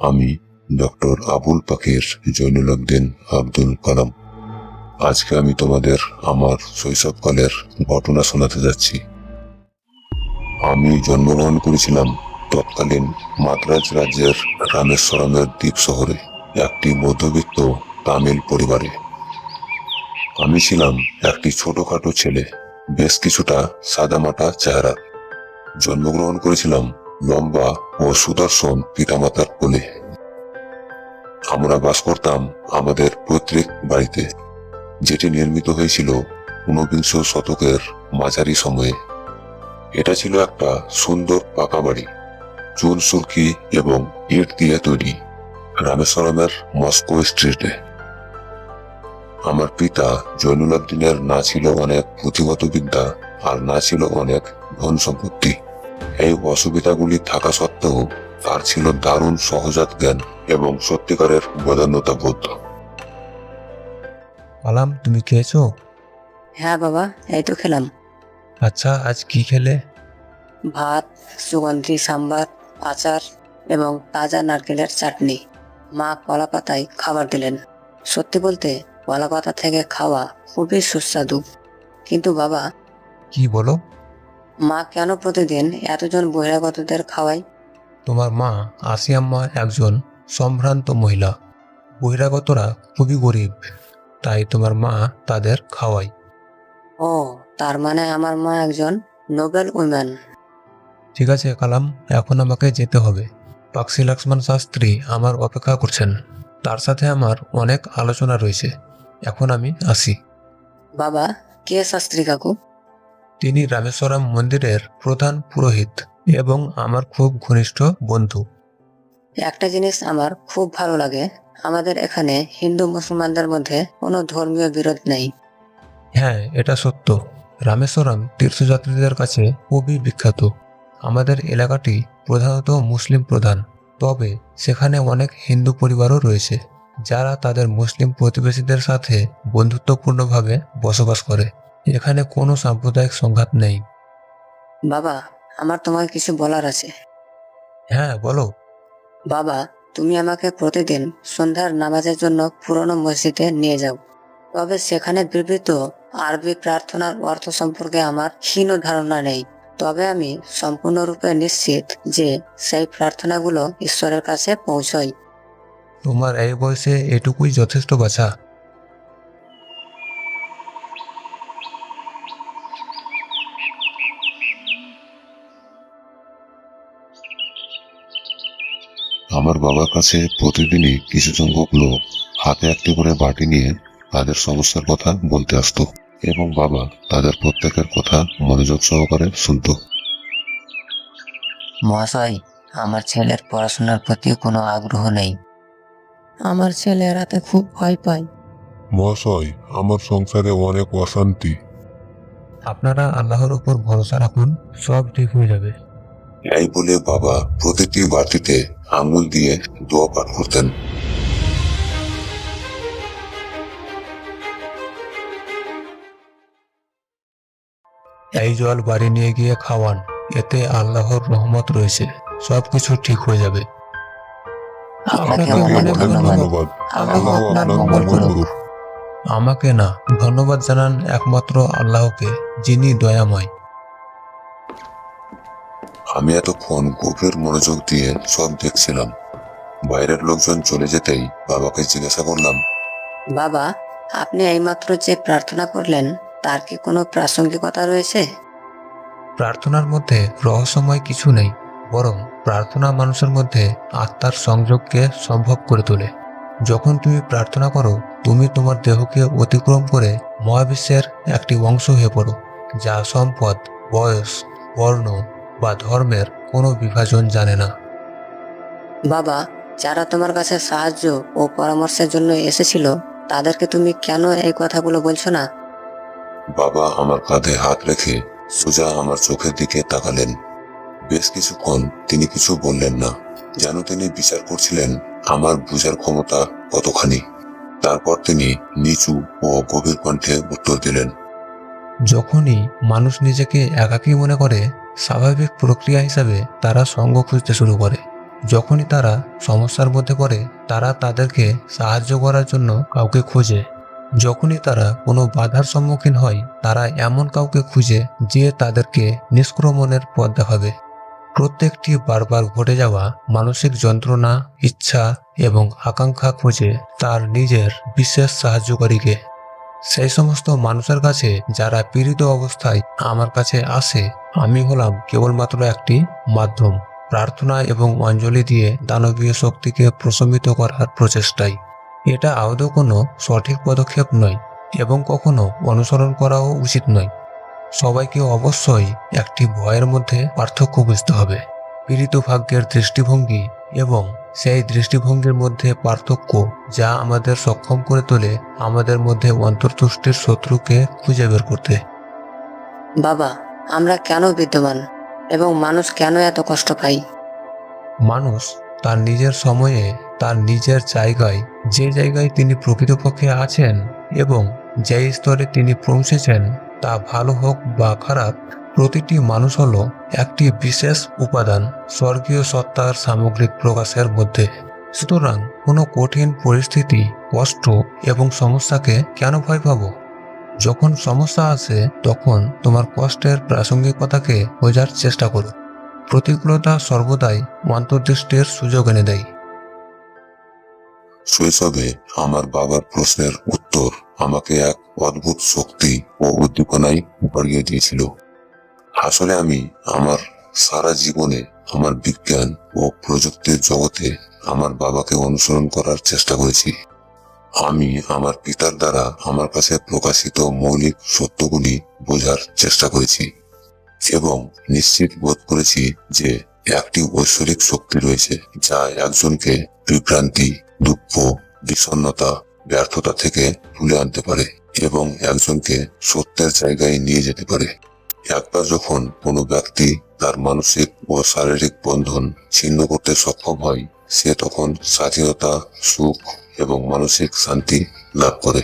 আমি ডক্টর আবুল পাকির জৈনুল আবদিন আব্দুল কালাম। আজকে আমি তোমাদের আমার শৈশবকালের ঘটনা শোনাতে যাচ্ছি। আমি জন্মগ্রহণ করেছিলাম তৎকালীন মাদ্রাজ রাজ্যের রামেশ্বরমের দ্বীপ শহরে একটি মধ্যবিত্ত তামিল পরিবারে। আমি ছিলাম একটি ছোটখাটো ছেলে, বেশ কিছুটা সাদামাটা চেহারা। জন্মগ্রহণ করেছিলাম লম্বা ও সুদর্শন পিতামাতার কোলে। আমরা বাস করতাম আমাদের পৈতৃক বাড়িতে, যেটি নির্মিত হয়েছিল ঊনবিংশ শতকের মাঝারি সময়ে। এটা ছিল একটা সুন্দর পাকা বাড়ি, চুন সুরকি এবং ইট দিয়ে তৈরি, রামেশ্বরমের মস্কো স্ট্রিটে। আমার পিতা জৈনুল আবদিনের না ছিল অনেক পুঁথিগত বিদ্যা আর না ছিল অনেক ধন সম্পত্তি। এই অসুবিধাগুলি থাকা সত্ত্বেও তার ছিল দারুণ সহজাত জ্ঞান এবং সত্যিকারের বদান্যতা বোধ। কালাম, তুমি খেয়েছো? হ্যাঁ বাবা, এই তো খেলাম। আচ্ছা, আজ কি খেলে? ভাত, সুগন্ধি সাম্বার, আচার এবং তাজা নারকেলের চাটনি। মা কলা পাতায় খাবার দিলেন। সত্যি বলতে কলা পাতা থেকে খাওয়া খুবই সুস্বাদু। কিন্তু বাবা, কি বলো? মা কেন প্রতিদিন এতজন বহিরাগতদের খাওয়ায়? তোমার মা আসিয়াম্মা একজন সম্ভ্রান্ত মহিলা। বহিরাগতরা খুবই গরিব, তাই তোমার মা তাদের খাওয়ায়। ও, তার মানে আমার মা একজন নোবেল উইম্যান। ঠিক আছে কালাম, এখন আমাকে যেতে হবে। পাকসি লক্ষ্মণ শাস্ত্রী আমার অপেক্ষা করছেন। তার সাথে আমার অনেক আলোচনা রয়েছে। এখন আমি আসি। বাবা, কে শাস্ত্রী কাকু? তিনি রামেশ্বরম মন্দিরের প্রধান পুরোহিত এবং আমার খুব ঘনিষ্ঠ বন্ধু। একটা জিনিস আমার খুব ভালো লাগে, আমাদের এখানে হিন্দু মুসলমানদের মধ্যে কোনো ধর্মীয় বিরোধ নেই। হ্যাঁ, এটা সত্য। রামেশ্বরম তীর্থযাত্রীদের কাছে খুবই বিখ্যাত। আমাদের এলাকাটি প্রধানত মুসলিম প্রধান, তবে সেখানে অনেক হিন্দু পরিবারও রয়েছে, যারা তাদের মুসলিম প্রতিবেশীদের সাথে বন্ধুত্বপূর্ণভাবে বসবাস করে। এখানে কোনো সাম্প্রদায়িক সংঘাত নেই। বাবা, আমার তোমাকে কিছু বলার আছে। হ্যাঁ, বলো। বাবা, তুমি আমাকে প্রতিদিন সন্ধ্যার নামাজের জন্য পুরনো মসজিদে নিয়ে যাও। তবে সেখানে বিবৃত আরবি প্রার্থনার অর্থ সম্পর্কে আমার ক্ষীণ ধারণা নেই। তবে আমি সম্পূর্ণরূপে নিশ্চিত যে সেই প্রার্থনাগুলো ঈশ্বরের কাছে পৌঁছয়। তোমার এই বয়সে এটুকুই যথেষ্ট বাছা। আমার বাবার কাছে প্রতিদিনই কিছু সংখ্যক লোক হাতে একটি করে বাটি নিয়ে তাদের সমস্যার কথা বলতে আসতো এবং বাবা তাদের প্রত্যেকের কথা মনোযোগ সহকারে শুনত। মহাশয়, আমার ছেলের পড়াশোনার প্রতি কোনো আগ্রহ নেই। আমার ছেলে রাতে খুব ভয় পায়। মহাশয়, আমার সংসারে অনেক অশান্তি। আপনারা আল্লাহর উপর ভরসা রাখুন, সব ঠিক হয়ে যাবে। এই বলে বাবা প্রতিটি বাটিতে আঙুল দিয়ে দোয়া পাঠ করতেন। এই জল বাড়ি নিয়ে গিয়ে খাওয়ান, এতে আল্লাহর রহমত রয়েছে, সবকিছু ঠিক হয়ে যাবে। আপনাকে আপনাকে অনেক অনেক ধন্যবাদ। আল্লাহ আপনার মঙ্গল করুন। আমাকে না, ধন্যবাদ জানান একমাত্র আল্লাহকে, যিনি দয়াময়। আমি এতক্ষণ গভীর মনোযোগ দিয়ে সব দেখছিলাম। বাইরের লোকজন চলে যেতেই বাবাকে জিজ্ঞাসা করলাম, বাবা, আপনি এইমাত্র যে প্রার্থনা করলেন তার কি কোনো প্রাসঙ্গিকতা রয়েছে? প্রার্থনার মধ্যে রহস্যময় কিছু নেই, বরং প্রার্থনা মানুষের মধ্যে আত্মার সংযোগকে সম্ভব করে তোলে। যখন তুমি প্রার্থনা করো, তুমি তোমার দেহকে অতিক্রম করে মহাবিশ্বের একটি অংশ হয়ে পড়ো, যা সম্পদ, বয়স, বর্ণ বা ধর্মের কোনো বিভাজন জানে না। বাবা, যারা তোমার কাছে সাহায্য ও পরামর্শের জন্য এসেছিল তাদেরকে তুমি কেন এই কথাগুলো বলছো না? বাবা আমার কাঁধে হাত রেখে সোজা আমার চোখের দিকে তাকালেন। বেশ কিছুক্ষণ তিনি কিছু বললেন না, যেন তিনি বিচার করছিলেন আমার বুঝার ক্ষমতা কতখানি। তারপর তিনি নিচু ও গভীর কণ্ঠে উত্তর দিলেন, যখনই মানুষ নিজেকে একাকী মনে করে, স্বাভাবিক প্রক্রিয়া হিসাবে তারা সঙ্গ খুঁজতে শুরু করে। যখনই তারা সমস্যার মধ্যে পড়ে তারা তাদেরকে সাহায্য করার জন্য কাউকে খোঁজে। যখনই তারা কোনো বাধার সম্মুখীন হয় তারা এমন কাউকে খুঁজে যে তাদেরকে নিষ্ক্রমণের পথ দেখাবে। প্রত্যেকটি বারবার ঘটে যাওয়া মানসিক যন্ত্রণা, ইচ্ছা এবং আকাঙ্ক্ষা খোঁজে তার নিজের বিশেষ সাহায্যকারীকে। সেই সমস্ত মানুষের কাছে যারা পীড়িত অবস্থায় আমার কাছে আসে, আমি হলাম কেবলমাত্র একটি মাধ্যম, প্রার্থনা এবং অঞ্জলি দিয়ে দানবীয় শক্তিকে প্রশমিত করার প্রচেষ্টাই। এটা আদৌ কোনো সঠিক পদক্ষেপ নয় এবং কখনো অনুসরণ করাও উচিত নয়। সবাইকে অবশ্যই একটি ভয়ের মধ্যে পার্থক্য বুঝতে হবে। পীড়িত ভাগ্যের দৃষ্টিভঙ্গি এবং সেই দৃষ্টিভঙ্গির মধ্যে পার্থক্য, যা আমাদের সক্ষম করে তোলে আমাদের মধ্যে অন্তর্দৃষ্টির শত্রুকে খুঁজে বের করতে। বাবা, আমরা কেন বিদ্যমান এবং মানুষ কেন এত কষ্ট পাই? মানুষ তার নিজের সময়ে, তার নিজের জায়গায়, যে জায়গায় তিনি প্রকৃতপক্ষে আছেন এবং যে স্তরে তিনি পৌঁছেছেন, তা ভালো হোক বা খারাপ, প্রতিটি মানুষ হলো একটি বিশেষ উপাদান স্বর্গীয় সত্তার সামগ্রিক প্রকাশের মধ্যে। সুতরাং কোনো কঠিন পরিস্থিতি, কষ্ট এবং সমস্যাকে কেন ভয় পাবো? যখন সমস্যা আসে তখন তোমার কষ্টের প্রাসঙ্গিকতাকে বোঝার চেষ্টা করো। প্রতিকূলতা সর্বদাই অন্তর্দৃষ্টির সুযোগ এনে দেয়। শৈশবে আমার বাবার প্রশ্নের উত্তর আমাকে এক অদ্ভুত শক্তি ও উদ্দীপনায় ভরিয়ে দিয়েছিল। আসলে আমি আমার সারা জীবনে আমার বিজ্ঞান ও প্রযুক্তির জগতে আমার বাবাকে অনুসরণ করার চেষ্টা করেছি। আমি আমার পিতার দ্বারা আমার কাছে প্রকাশিত মৌলিক সত্যগুলি বোঝার চেষ্টা করেছি এবং নিশ্চিত বোধ করেছি যে একটি ঐশ্বরিক শক্তি রয়েছে যা একজনকে বিভ্রান্তি, দুঃখ, বিষণ্ণতা, ব্যর্থতা থেকে তুলে আনতে পারে এবং একজনকে সত্যের জায়গায় নিয়ে যেতে পারে। একবার যখন কোনো ব্যক্তি তার মানসিক ও শারীরিক বন্ধন ছিন্ন করতে সক্ষম হয়, সে তখন স্বাধীনতা, সুখ এবং মানসিক শান্তি লাভ করে।